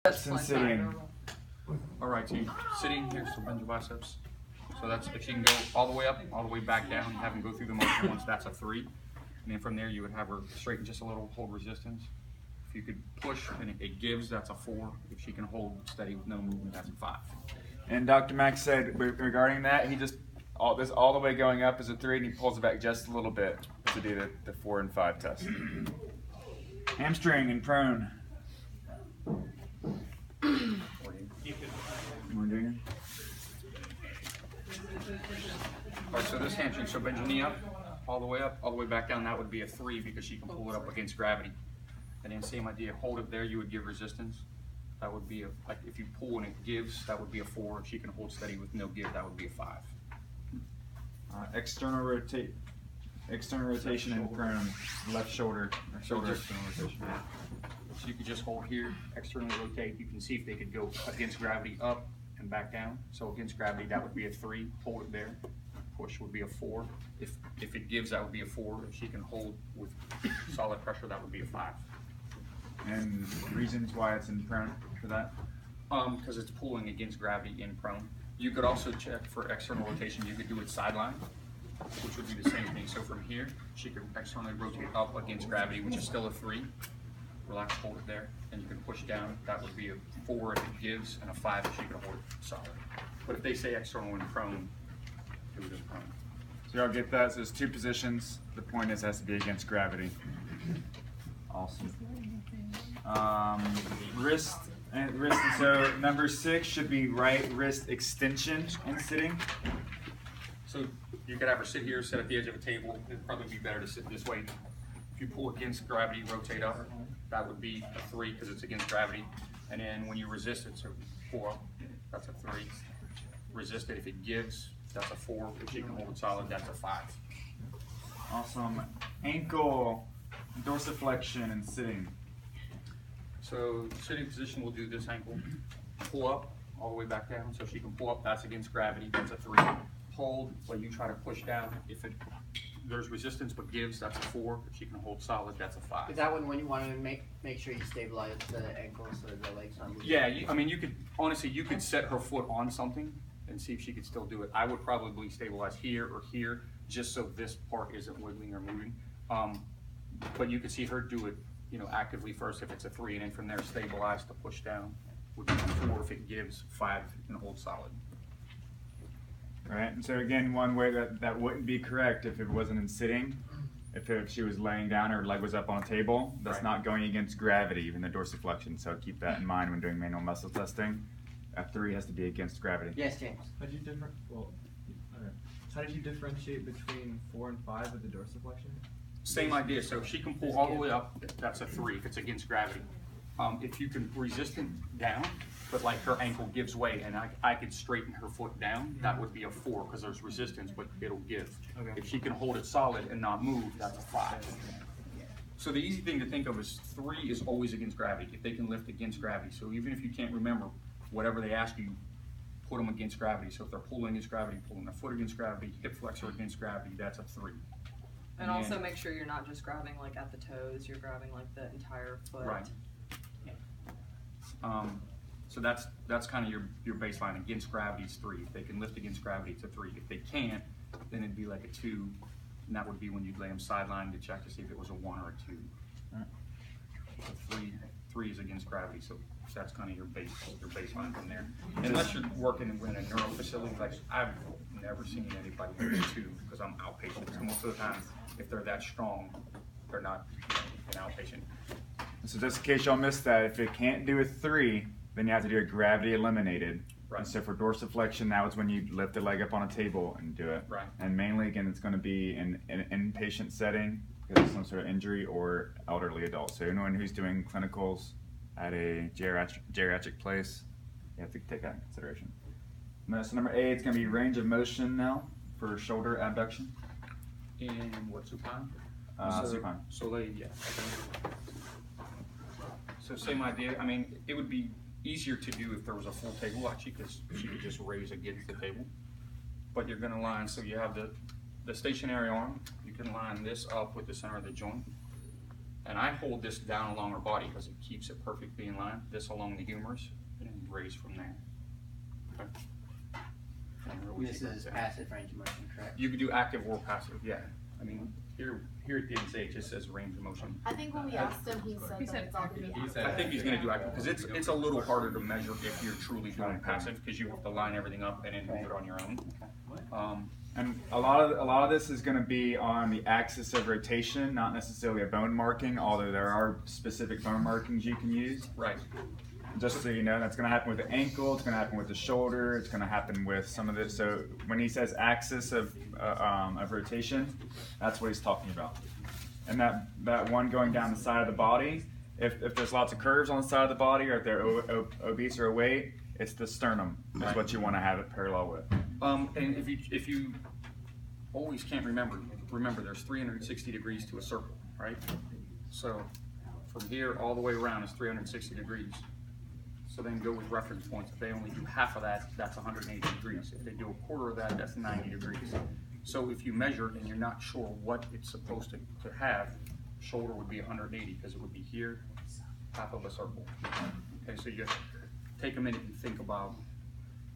And sitting. All right, so you're sitting here, so bend your biceps. So that's if she can go all the way up, all the way back down, have them go through the motion once, that's a 3. And then from there, you would have her straighten just a little, hold resistance. If you could push and it gives, that's a 4. If she can hold steady with no movement, that's a 5. And Dr. Max said regarding that, he just all the way going up is a 3, and he pulls it back just a little bit to do the 4 and 5 test. Hamstring and prone. All right, so this hamstring, so bend your knee up, all the way back down. That would be a 3 because she can pull it up against gravity. And then same idea, hold it there, you would give resistance. That would be like if you pull and it gives, that would be a 4. If she can hold steady with no give, that would be a 5. External rotation and prone, left shoulder or shoulder external rotation. So you could just hold here, externally rotate. You can see if they could go against gravity up and back down. So against gravity, that would be a 3. Hold it there. Push would be a 4. If it gives, that would be a 4. If she can hold with solid pressure, that would be a 5. And reasons why it's in prone for that? Because it's pulling against gravity in prone. You could also check for external rotation. You could do it sideline, which would be the same thing. So from here, she could externally rotate up against gravity, which is still a 3. Relax, hold it there, and you can push down. That would be a 4 if it gives, and a 5 if she can hold it solid. But if they say external and prone, do it in prone. So y'all get that? So there's 2 positions. The point is it has to be against gravity. Awesome. Wrist. And so number 6 should be right wrist extension and sitting. So you could have her sit here, sit at the edge of a table. It'd probably be better to sit this way. If you pull against gravity, rotate up. That would be a 3 because it's against gravity. And then when you resist it, so pull up, that's a 3. Resist it if it gives, that's a 4. If you can hold it solid, that's a 5. Awesome. Ankle, dorsiflexion, and sitting. So sitting position, we'll do this ankle. Pull up, all the way back down. So she can pull up, that's against gravity, that's a 3. Hold, while you try to push down. If there's resistance but gives, that's a 4. If she can hold solid, that's a 5. Is that when you want to make sure you stabilize the ankles so the legs not moving? Yeah, I mean, you could, honestly, you could set her foot on something and see if she could still do it. I would probably stabilize here or here, just so this part isn't wiggling or moving. But you could see her do it, actively first if it's a 3, and then from there stabilize to push down would be 4 if it gives, 5 if it can hold solid. Right, and so again, one way that wouldn't be correct if it wasn't in sitting. If she was laying down, her leg was up on a table, that's right. Not going against gravity, even the dorsiflexion. So keep that in mind when doing manual muscle testing. A 3 has to be against gravity. Yes, James. How did you differentiate between 4 and 5 with the dorsiflexion? Same idea. So if she can pull all the way up, that's a 3 if it's against gravity. If you can resist it down, but like her ankle gives way and I could straighten her foot down, that would be a 4 because there's resistance, but it'll give. Okay. If she can hold it solid and not move, that's a 5. So the easy thing to think of is 3 is always against gravity, if they can lift against gravity. So even if you can't remember, whatever they ask you, put them against gravity. So if they're pulling against gravity, pulling their foot against gravity, hip flexor against gravity, that's a 3. And also make sure you're not just grabbing like at the toes, you're grabbing like the entire foot. Right. So that's kind of your baseline. Against gravity is 3. If they can lift against gravity, it's a 3. If they can't, then it'd be like a 2, and that would be when you'd lay them sideline to check to see if it was a 1 or a 2. So 3 is against gravity, so that's kind of your baseline from there. Unless you're working in a neuro facility, like I've never seen anybody do 2 because I'm outpatient. So most of the time, if they're that strong, they're not an outpatient. So just in case y'all missed that, if it can't do a 3, then you have to do a gravity eliminated. Right. And so for dorsiflexion, now is when you lift the leg up on a table and do it. Right. And mainly, again, it's going to be in an inpatient setting because of some sort of injury or elderly adult. So anyone who's doing clinicals at a geriatric place, you have to take that into consideration. So number 8 is going to be range of motion now for shoulder abduction. And what, supine? Supine. So yeah. So same idea. I mean, it would be easier to do if there was a full table actually, because she could just raise against the table. But you're going to line, so you have the stationary arm. You can line this up with the center of the joint, And I hold this down along her body because it keeps it perfectly in line. This along the humerus and raise from there. Okay. This is passive range of motion, correct? You could do active or passive, yeah. I mean, here at the NSA it just says range of motion. I think when we asked him, he said that it's all going to be active. I think he's going to do active because it's a little harder to measure if you're truly doing passive because you have to line everything up and then move it on your own. And a lot of this is going to be on the axis of rotation, not necessarily a bone marking, although there are specific bone markings you can use. Right. Just so you know, that's going to happen with the ankle, it's going to happen with the shoulder, it's going to happen with some of this. So when he says axis of rotation, that's what he's talking about. And that one going down the side of the body, if there's lots of curves on the side of the body, or if they're obese or overweight, it's the sternum is what you want to have it parallel with. And if you always can't remember there's 360 degrees to a circle, right? So from here all the way around is 360 degrees. So then go with reference points. If they only do half of that, that's 180 degrees. If they do a quarter of that, that's 90 degrees. So if you measure and you're not sure what it's supposed to have, shoulder would be 180 because it would be here, half of a circle. Okay, so you take a minute and think about,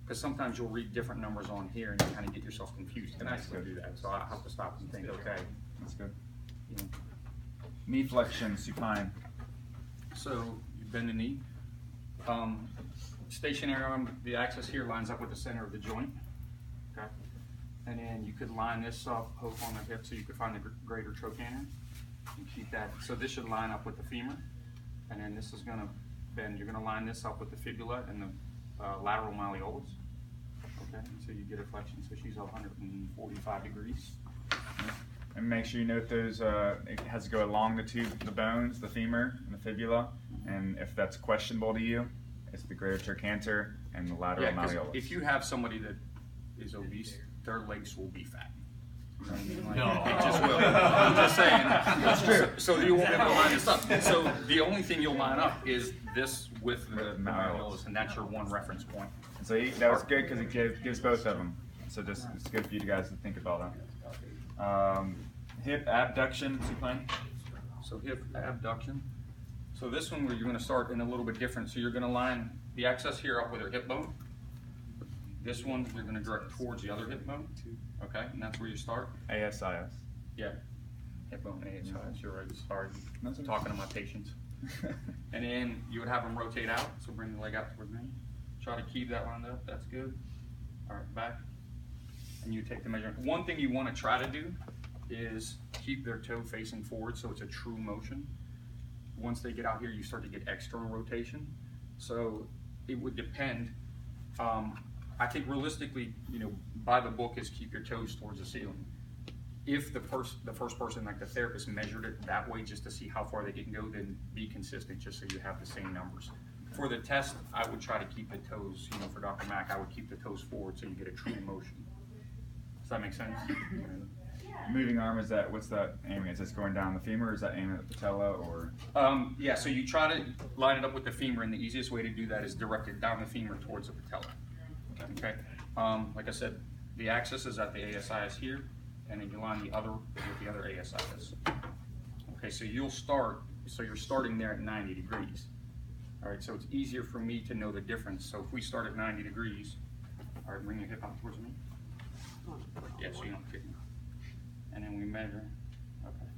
because sometimes you'll read different numbers on here and you kind of get yourself confused. And I still do that, so I have to stop and think, okay. That's good. You know. Knee flexion, supine. So you bend the knee. Stationary arm, the axis here lines up with the center of the joint. Okay. And then you could line this up, poke on the hip so you could find the greater trochanter and keep that. So this should line up with the femur. And then this is going to bend. You're going to line this up with the fibula and the lateral malleolus. Okay. So you get a flexion. So she's 145 degrees. And make sure you note those, it has to go along the bones, the femur and the fibula. And if that's questionable to you, it's the greater trochanter and the lateral malleolus. If you have somebody that is obese, their legs will be fat. No. It just will. I'm just saying. That's true. So you won't be able to line this up. So the only thing you'll line up is this with the malleolus, and that's your one reference point. And so that was good because it gives both of them. So just it's good for you guys to think about that. Hip abduction supine. So hip abduction. So this one you're going to start in a little bit different. So you're going to line the axis here up with your hip bone. This one you're going to direct towards the other hip bone. Okay, and that's where you start. ASIS. Yeah, hip bone ASIS. You're right. Sorry, That's okay. talking to my patients. And then you would have them rotate out. So bring the leg out towards me. Try to keep that lined up. That's good. All right, back. And you take the measurement. One thing you want to try to do is keep their toe facing forward so it's a true motion. Once they get out here, you start to get external rotation. So it would depend. I think realistically, by the book is keep your toes towards the ceiling. If the first person, like the therapist, measured it that way just to see how far they can go, then be consistent just so you have the same numbers. For the test, I would try to keep the toes, for Dr. Mack, I would keep the toes forward so you get a true motion. Does that make sense? Moving arm, what's that aiming? Is this going down the femur or is that aiming at the patella or? Yeah, so you try to line it up with the femur, and the easiest way to do that is direct it down the femur towards the patella. Okay. Like I said, the axis is at the ASIS here, and then you line the other with the other ASIS. Okay, so you're starting there at 90 degrees. All right, so it's easier for me to know the difference. So if we start at 90 degrees, all right, bring your hip out towards me. Yeah, so you don't kick me. And then we measure. Okay.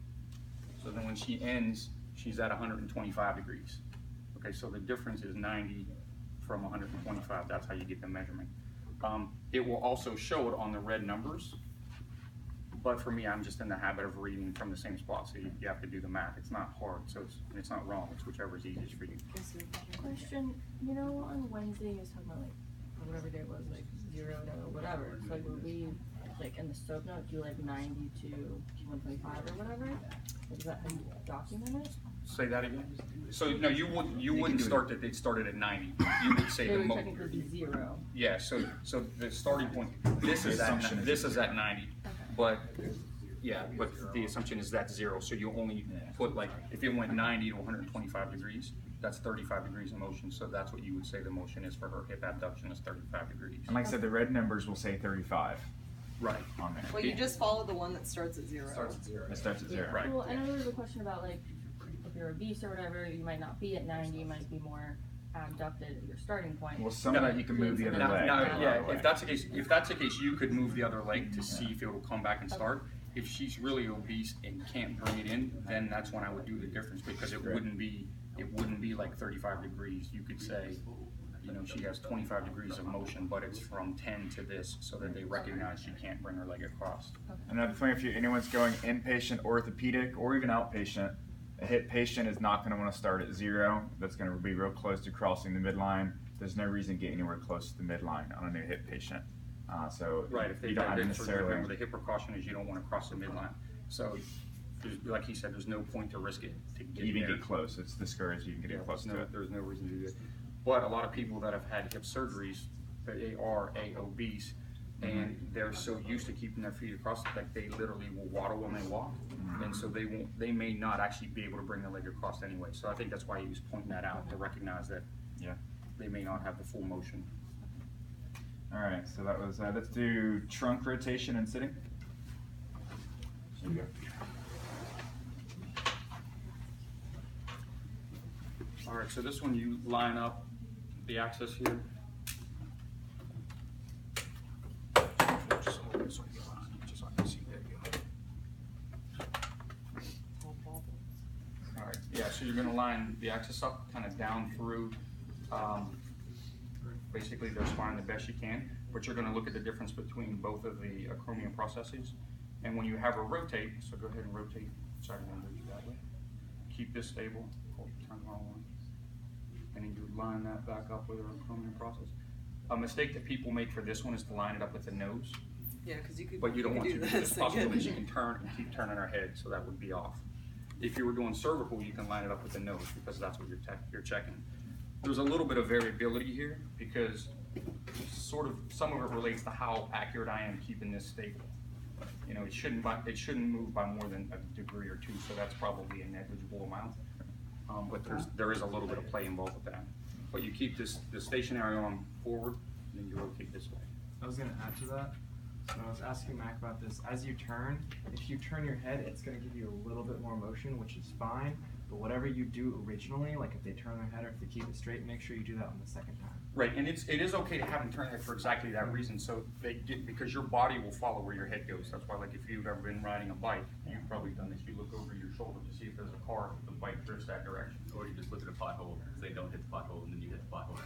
So then when she ends, she's at 125 degrees. Okay, so the difference is 90 from 125. That's how you get the measurement. It will also show it on the red numbers, but for me, I'm just in the habit of reading from the same spot, so you have to do the math. It's not hard, so it's not wrong. It's whichever is easiest for you. Question, on Wednesday you was talking about whatever day it was, 0 to whatever. So were we in the soap note do 90 to 125 or whatever? Is that how you document it? Say that again. So no, you wouldn't start that. They'd started at 90. You would say It the would technically be 0. Yeah. So the starting point. This is at 90. Okay. But the assumption is that's 0. So you only put if it went 90 to 125 degrees, that's 35 degrees of motion. So that's what you would say the motion is for her hip abduction is 35 degrees. And like I said, the red numbers will say 35. Right. On there. Well, you just follow the one that starts at 0. Starts at 0. It starts at 0. Right. Well, I know there was a question about if you're obese or whatever, you might not be at 90, you might be more abducted at your starting point. Well, some of that you can move the other Now, leg. yeah, if that's the case, you could move the other leg to see if it will come back and start. If she's really obese and can't bring it in, then that's when I would do the difference, because it wouldn't be like 35 degrees. You could say, you know, she has 25 degrees of motion, but it's from 10 to this, so that they recognize she can't bring her leg across. Another thing, if anyone's going inpatient, orthopedic, or even outpatient, a hip patient is not going to want to start at 0. That's going to be real close to crossing the midline. There's no reason to get anywhere close to the midline on a new hip patient. So Right, if they you don't got have hip surgery, necessarily. remember the hip precaution is you don't want to cross the midline. So, like he said, there's no point to risk it to get Even there. get close. It's discouraged. You can get Yeah, close to it. there's no reason to do it. But a lot of people that have had hip surgeries, they are obese, and they're so used to keeping their feet across, like they literally will waddle when they walk, and so they may not actually be able to bring their leg across anyway. So I think that's why he was pointing that out, to recognize that they may not have the full motion. All right, so that was, let's do trunk rotation and sitting. There you go. All right, so this one you line up the axis here. Just a little bit so I can see. There you go. All right, yeah, so you're gonna line the axis up kind of down through basically their spine the best you can, but you're gonna look at the difference between both of the acromion processes. And when you have her rotate, so go ahead and rotate side and move that way. Keep this stable, turn it on. And then you line that back up with her acromion process. A mistake that people make for this one is to line it up with the nose, Yeah, because you could. but you don't want to. do It's this possible that again. she can turn and keep turning her head, so that would be off. If you were doing cervical, you can line it up with the nose, because that's what you're checking. There's a little bit of variability here, because sort of some of it relates to how accurate I am keeping this stable. You know, it shouldn't move by more than a degree or 2, so that's probably a negligible amount. But there is a little bit of play involved with that. But you keep the stationary arm forward, and then you rotate this way. I was gonna add to that. So I was asking Mac about this. As you turn, if you turn your head, it's gonna give you a little bit more motion, which is fine. But whatever you do originally, like if they turn their head or if they keep it straight, make sure you do that on the second time. Right, and it is okay to have them turn their head for exactly that reason. So because your body will follow where your head goes. That's why, like, if you've ever been riding a bike, you've probably done this. You look over your shoulder to see if there's a car, the bike drifts that direction. Or you just look at a pothole, say don't hit the pothole, and then you hit the pothole.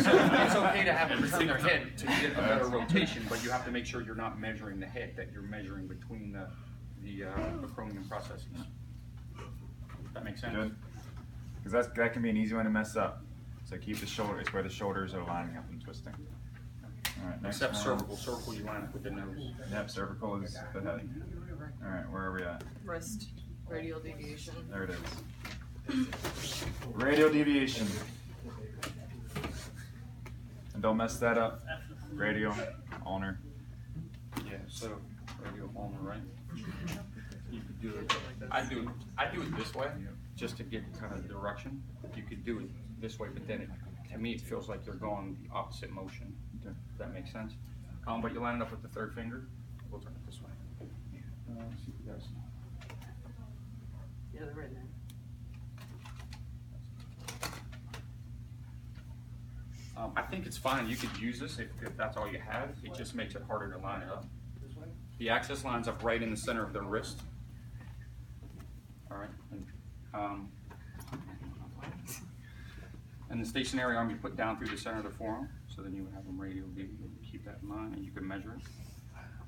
So it's okay to have them turn their head to get a better rotation, but you have to make sure you're not measuring the head, that you're measuring between the acromion processes. That makes sense? Good. Because that can be an easy one to mess up. So keep the shoulder, it's where the shoulders are lining up and twisting. All right, next Except one. cervical. Cervical, you line up with the nose. Yep, cervical is the head. All right, where are we at? Wrist radial deviation. There it is. Radial deviation. And don't mess that up. Radial, ulnar. Yeah, so radial ulnar, right? You could do it. I do it this way, just to get kind of direction. You could do it this way, but then to me it feels like you're going the opposite motion. Okay. If that makes sense. But you line it up with the third finger. We'll turn it this way. Let's see if you guys. Yeah, they're right there. I think it's fine. You could use this if that's all you have. It just makes it harder to line it up. The axis lines up right in the center of the wrist. All right. And the stationary arm you put down through the center of the forearm. So then you would have them radial deviate. Keep that in mind, and you can measure it.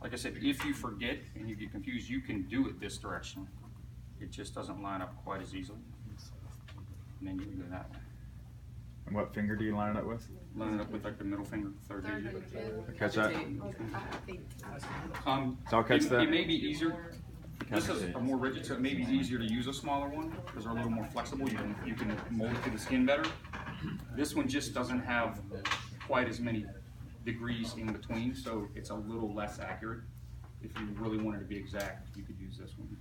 Like I said, if you forget and you get confused, you can do it this direction. It just doesn't line up quite as easily. And then you can go that way. And what finger do you line it up with? Line it up with like the middle finger, third digit. Catch that? So I'll catch that. It may be easier. This is a more rigid, so it may be easier to use a smaller one because they're a little more flexible. You can mold it to the skin better. This one just doesn't have quite as many degrees in between, so it's a little less accurate. If you really wanted to be exact, you could use this one.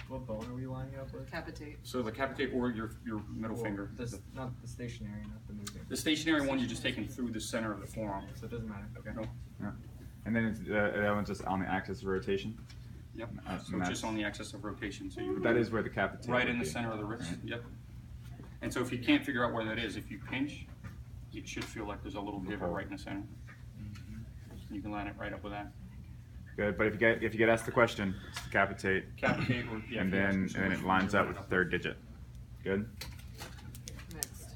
What bone are we lining up with? Capitate. So the capitate or your middle finger. Not the stationary, not the moving. The stationary one you're just taking through the center of the forearm. So it doesn't matter. Okay. No. Yeah. And then that one's just on the axis of rotation. Yep. And So it's just on the axis of rotation. So you that is where the capitate right would in the be. center of the wrist. Right. Yep. And so if you can't figure out where that is, if you pinch, it should feel like there's a little divot right in the center. You can line it right up with that. Good, but if you get asked the question, it's decapitate, Capitate or yeah. and if you ask then yourself, it lines up with the third digit. Good. Mixed.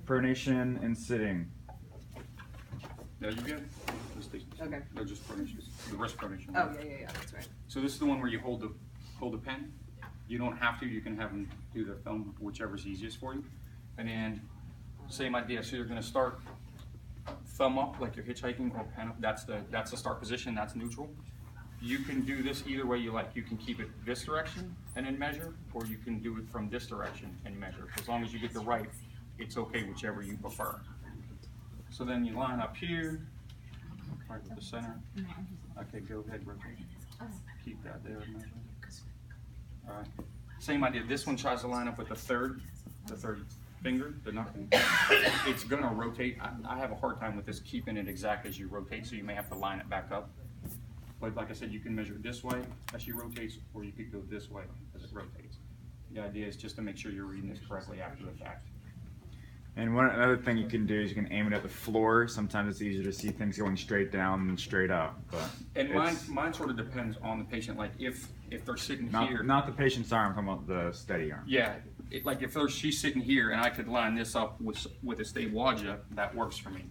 Pronation and sitting. Yeah, you good. Okay. No, just pronation. The wrist pronation. Oh, yeah, that's right. So this is the one where you hold the pen. You don't have to. You can have them do their thumb, whichever's easiest for you. And then same idea. So you're going to start thumb up like you're hitchhiking, or pen up. That's the start position. That's neutral. You can do this either way you like. You can keep it this direction and then measure, or you can do it from this direction and measure. As long as you get the right, it's okay whichever you prefer. So then you line up here, right with the center. Okay, go ahead, rotate. Keep that there. Measure. All right. Same idea. This one tries to line up with the third finger, the knuckle. It's gonna rotate. I have a hard time with this keeping it exact as you rotate, so you may have to line it back up. But like I said, you can measure it this way as she rotates, or you could go this way as it rotates. The idea is just to make sure you're reading this correctly after the fact. And another thing you can do is you can aim it at the floor. Sometimes it's easier to see things going straight down than straight up. But And mine sort of depends on the patient. Like if they're sitting here. not the patient's arm, I'm talking about the steady arm. Yeah, like if she's sitting here and I could line this up with a stable object, that works for me.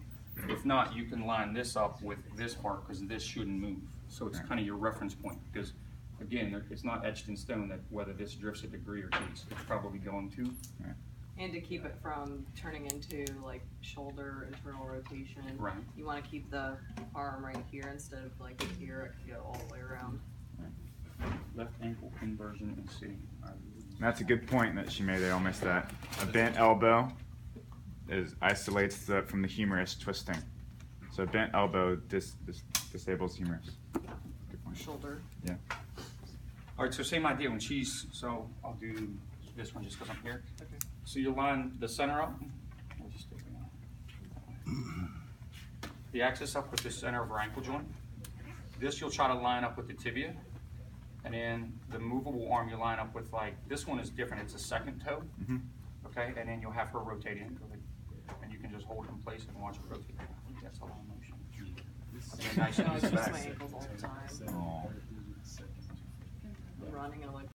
If not, you can line this up with this part because this shouldn't move. So it's kind of your reference point because, again, it's not etched in stone that whether this drifts a degree or two. It's probably going to. Right. And to keep it from turning into like shoulder internal rotation, Right. you want to keep the arm right here instead of like here. It can go all the way around. Left ankle inversion and sitting. And that's a good point that she made. They all missed that. A bent elbow isolates from the humerus twisting. So a bent elbow disables humerus. Good point. Shoulder. Yeah. All right, so same idea when so I'll do this one just because I'm here. Okay. So you line the center up. We'll just take it out. The axis up with the center of her ankle joint. This you'll try to line up with the tibia. And then the movable arm you line up with, like, this one is different. It's a second toe. Mm-hmm. Okay, and then you'll have her rotate in. Go ahead. And you can just hold it in place and watch it rotate. That's a long motion. And nice No, and I easy twist back. my ankles all the time. Oh. Running, I'm like,